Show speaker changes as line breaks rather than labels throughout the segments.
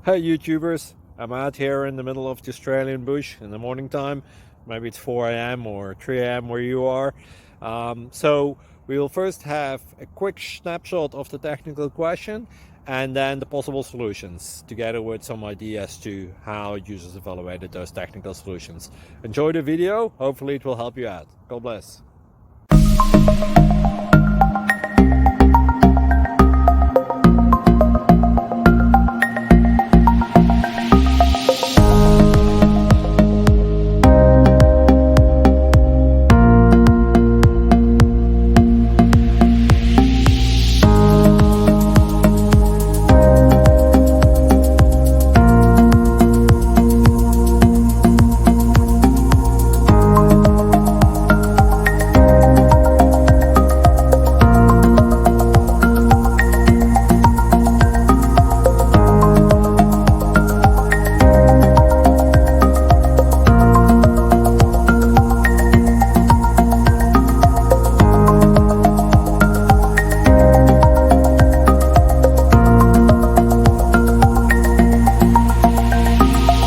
Hey YouTubers, I'm out here in the middle of the Australian bush in the morning time. Maybe it's 4 a.m. or 3 a.m. where you are. So we'll first have a quick snapshot of the technical question and then the possible solutions, together with some ideas to how users evaluated those technical solutions. Enjoy the video, hopefully it will help you out. God bless.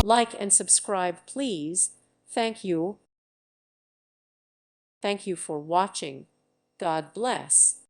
Like and subscribe, please. Thank you. Thank you for watching. God bless.